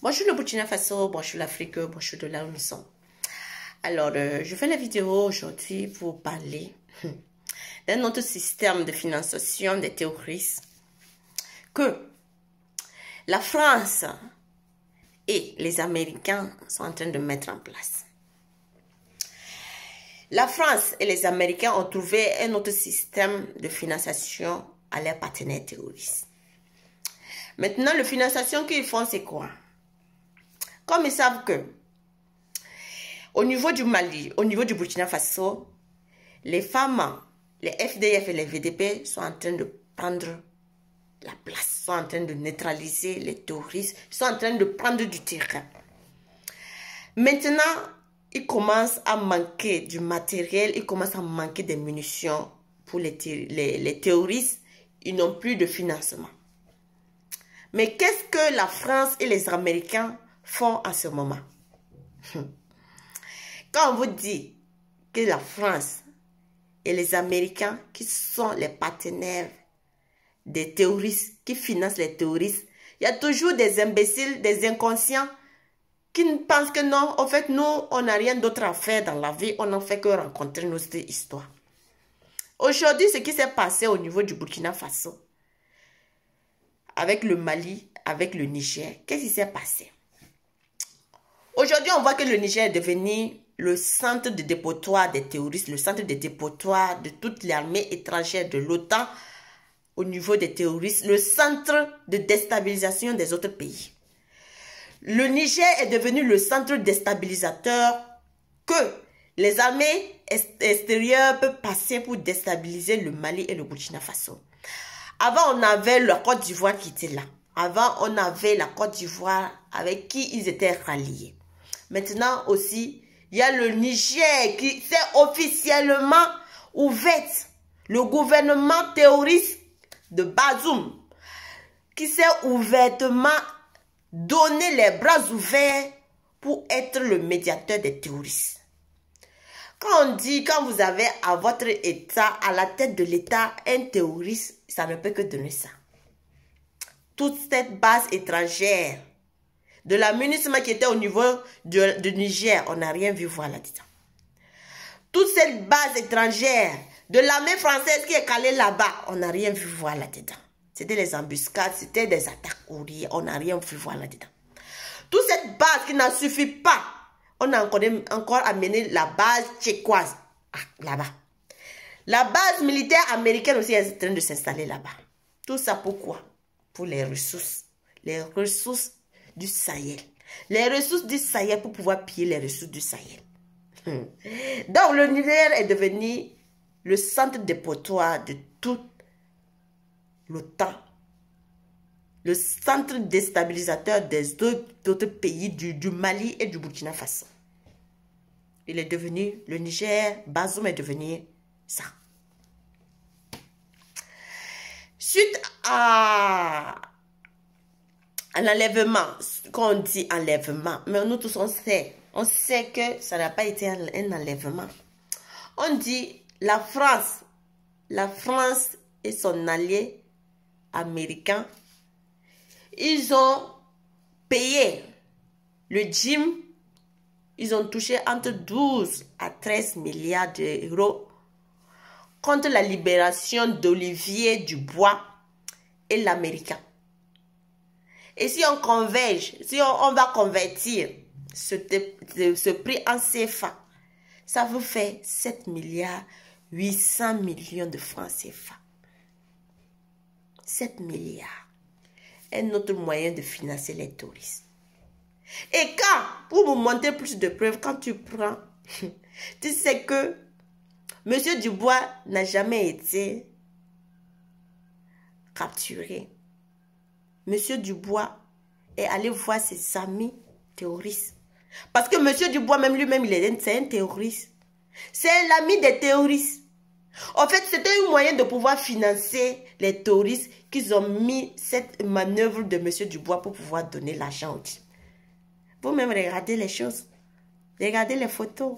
Bonjour le Burkina Faso, bonjour l'Afrique, bonjour de là où nous sommes. Alors, je fais la vidéo aujourd'hui pour parler d'un autre système de financement des terroristes que la France et les Américains sont en train de mettre en place. La France et les Américains ont trouvé un autre système de financement à leurs partenaires terroristes. Maintenant, le financement qu'ils font, c'est quoi? Comme ils savent que au niveau du Mali, au niveau du Burkina Faso, les femmes, les FDF et les VDP sont en train de prendre la place, sont en train de neutraliser les terroristes, sont en train de prendre du terrain. Maintenant, ils commencent à manquer du matériel, ils commencent à manquer des munitions pour les terroristes. Ils n'ont plus de financement. Mais qu'est-ce que la France et les Américains font en ce moment? Quand on vous dit que la France et les Américains, qui sont les partenaires des terroristes, qui financent les terroristes, il y a toujours des imbéciles, des inconscients qui pensent que non, en fait, nous, on n'a rien d'autre à faire dans la vie, on n'en fait que rencontrer nos histoires. Aujourd'hui, ce qui s'est passé au niveau du Burkina Faso, avec le Mali, avec le Niger, qu'est-ce qui s'est passé? Aujourd'hui, on voit que le Niger est devenu le centre de dépotoir des terroristes, le centre de dépotoir de toute l'armée étrangère de l'OTAN au niveau des terroristes, le centre de déstabilisation des autres pays. Le Niger est devenu le centre déstabilisateur que les armées extérieures peuvent passer pour déstabiliser le Mali et le Burkina Faso. Avant, on avait la Côte d'Ivoire qui était là. Avant, on avait la Côte d'Ivoire avec qui ils étaient ralliés. Maintenant aussi, il y a le Niger qui s'est officiellement ouvert. Le gouvernement terroriste de Bazoum qui s'est ouvertement donné les bras ouverts pour être le médiateur des terroristes. Quand on dit, quand vous avez à votre État, à la tête de l'État, un terroriste, ça ne peut que donner ça. Toute cette base étrangère, de la MINUSMA qui était au niveau du Niger, on n'a rien vu voir là-dedans. Toute cette base étrangère, de l'armée française qui est calée là-bas, on n'a rien vu voir là-dedans. C'était des embuscades, c'était des attaques ouvrières, on n'a rien vu voir là-dedans. Toute cette base qui n'en suffit pas, on a encore amené la base tchécoise là-bas. La base militaire américaine aussi est en train de s'installer là-bas. Tout ça pourquoi? Pour les ressources du Sahel. Les ressources du Sahel pour pouvoir piller les ressources du Sahel. Donc le Niger est devenu le centre dépotoir de toute l'OTAN. Le centre déstabilisateur des autres pays du Mali et du Burkina Faso. Il est devenu, le Niger, Bazoum est devenu ça. Suite à l'enlèvement, quand on dit enlèvement, mais nous tous on sait que ça n'a pas été un enlèvement. On dit la France et son allié américain, ils ont payé le gym, ils ont touché entre 12 à 13 milliards d'euros contre la libération d'Olivier Dubois et l'Américain. Et si on converge, si on va convertir ce prix en CFA, ça vous fait 7 milliards 800 millions de francs CFA. 7 milliards. Un autre moyen de financer les touristes. Et quand, pour vous montrer plus de preuves, quand tu prends, tu sais que M. Dubois n'a jamais été capturé. M. Dubois est allé voir ses amis terroristes. Parce que M. Dubois, même lui-même, c'est un terroriste. C'est l'ami des terroristes. En fait, c'était un moyen de pouvoir financer les terroristes qu'ils ont mis cette manœuvre de M. Dubois pour pouvoir donner l'argent. Vous-même, regardez les choses. Regardez les photos.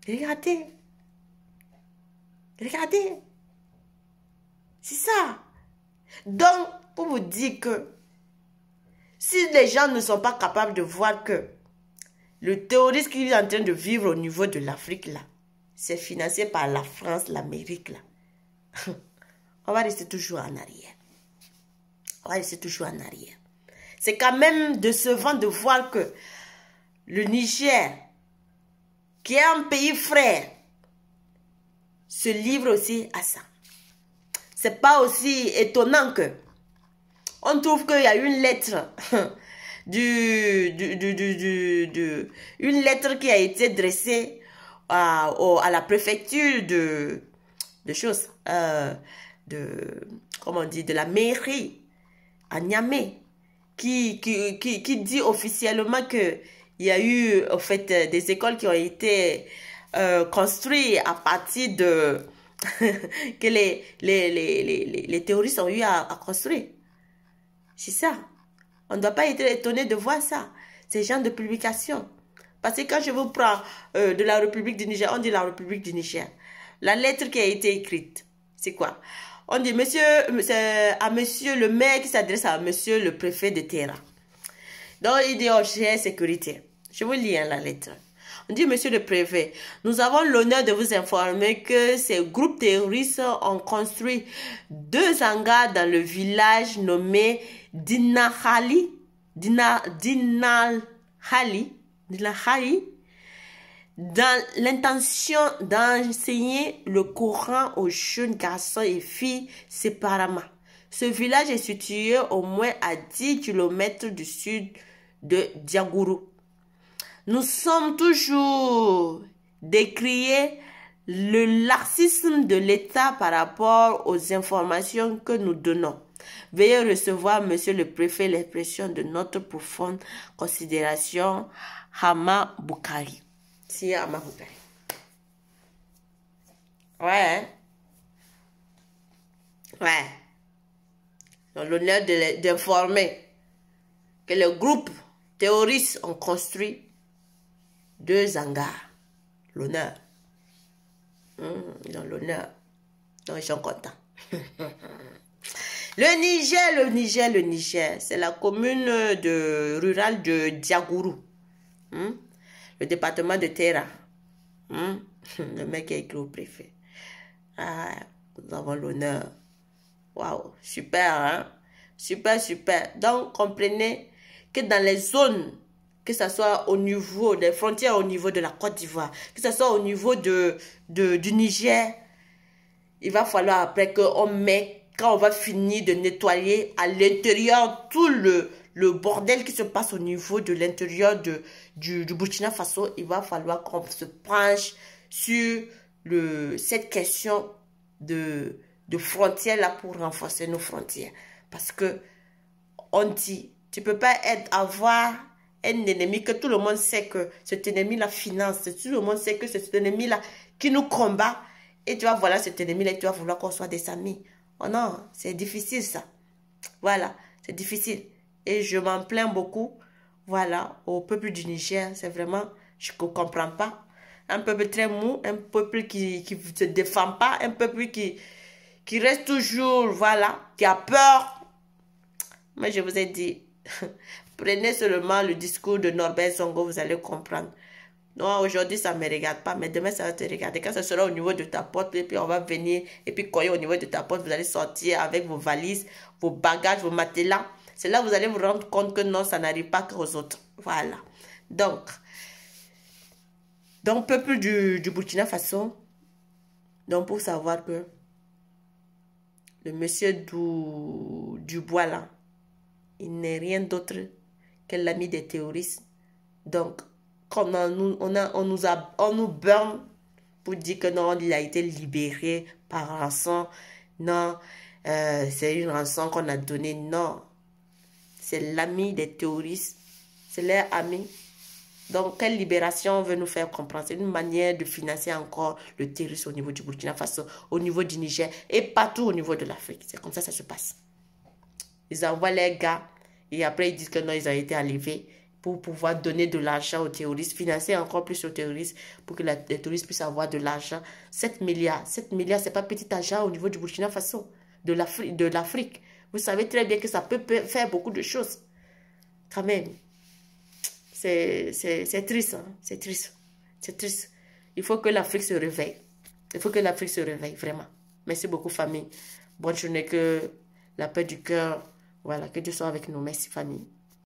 Regardez. Regardez. C'est ça. Donc, pour vous dire que Si les gens ne sont pas capables de voir que le terrorisme qu'il est en train de vivre au niveau de l'Afrique, là, c'est financé par la France, l'Amérique, là, on va rester toujours en arrière. On va rester toujours en arrière. C'est quand même décevant de voir que le Niger, qui est un pays frère, se livre aussi à ça. C'est pas aussi étonnant que on trouve qu'il y a une lettre une lettre qui a été dressée à la préfecture comment on dit, de la mairie à Niamey qui dit officiellement que il y a eu en fait des écoles qui ont été construites à partir de que les terroristes ont eu à construire. C'est ça. On ne doit pas être étonné de voir ça. Ces genres de publications. Parce que quand je vous prends de la République du Niger, on dit la République du Niger. La lettre qui a été écrite, c'est quoi? On dit à monsieur le maire qui s'adresse à monsieur le préfet de Terra. Donc il dit oh, j'ai sécurité. Je vous lis la lettre. On dit, monsieur le préfet, nous avons l'honneur de vous informer que ces groupes terroristes ont construit 2 hangars dans le village nommé Dinahali, dans l'intention d'enseigner le Coran aux jeunes garçons et filles séparément. Ce village est situé au moins à 10 km du sud de Diagourou. Nous sommes toujours décriés le laxisme de l'État par rapport aux informations que nous donnons. Veuillez recevoir, monsieur le préfet, l'expression de notre profonde considération, Hama Boukari. Si, Hama Boukari. Ouais. Ouais. J'ai l'honneur d'informer que le groupe terroristes ont construit 2 hangars. L'honneur. Ils ont l'honneur. Donc, ils sont contents. Le Niger. C'est la commune rurale de Diagourou. Le département de Terra. Le mec est écrit au préfet. Ah, nous avons l'honneur. Waouh, super, hein? Super, super. Donc, comprenez que dans les zones, que ce soit au niveau des frontières, au niveau de la Côte d'Ivoire, que ce soit au niveau du Niger, il va falloir après qu'on met, quand on va finir de nettoyer à l'intérieur tout le bordel qui se passe au niveau de l'intérieur du Burkina Faso, il va falloir qu'on se penche sur cette question de frontières là pour renforcer nos frontières. Parce que on dit, tu peux pas avoir un ennemi que tout le monde sait que cet ennemi-là finance, tout le monde sait que cet ennemi-là qui nous combat, et tu vas voir cet ennemi-là et tu vas vouloir qu'on soit des amis. Oh non, c'est difficile ça. Voilà, c'est difficile. Et je m'en plains beaucoup, voilà, au peuple du Niger. C'est vraiment, je ne comprends pas. Un peuple très mou, un peuple qui ne se défend pas, un peuple qui reste toujours, voilà, qui a peur. Mais je vous ai dit, prenez seulement le discours de Norbert Zongo, vous allez comprendre. Non, aujourd'hui, ça ne me regarde pas, mais demain, ça va te regarder. Quand ce sera au niveau de ta porte, et puis on va venir, et puis quand il est au niveau de ta porte, vous allez sortir avec vos valises, vos bagages, vos matelas. C'est là que vous allez vous rendre compte que non, ça n'arrive pas qu'aux autres. Voilà. Donc, peuple du Burkina Faso, donc pour savoir que le monsieur Dubois là, il n'est rien d'autre que l'ami des terroristes. Donc, quand on nous burn pour dire que non, il a été libéré par rançon. Non, c'est une rançon qu'on a donnée. Non, c'est l'ami des terroristes. C'est leur ami. Donc, quelle libération on veut nous faire comprendre? C'est une manière de financer encore le terrorisme au niveau du Burkina Faso, au niveau du Niger et partout au niveau de l'Afrique. C'est comme ça que ça se passe. Ils envoient les gars et après ils disent que non, ils ont été enlevés pour pouvoir donner de l'argent aux terroristes, financer encore plus aux terroristes pour que les terroristes puissent avoir de l'argent. 7 milliards. 7 milliards, ce n'est pas petit argent au niveau du Burkina Faso, de l'Afrique. Vous savez très bien que ça peut faire beaucoup de choses. Quand même. C'est triste, hein? C'est triste. C'est triste. Il faut que l'Afrique se réveille. Il faut que l'Afrique se réveille, vraiment. Merci beaucoup, famille. Bonne journée, que la paix du cœur, voilà, que Dieu soit avec nous. Merci, famille.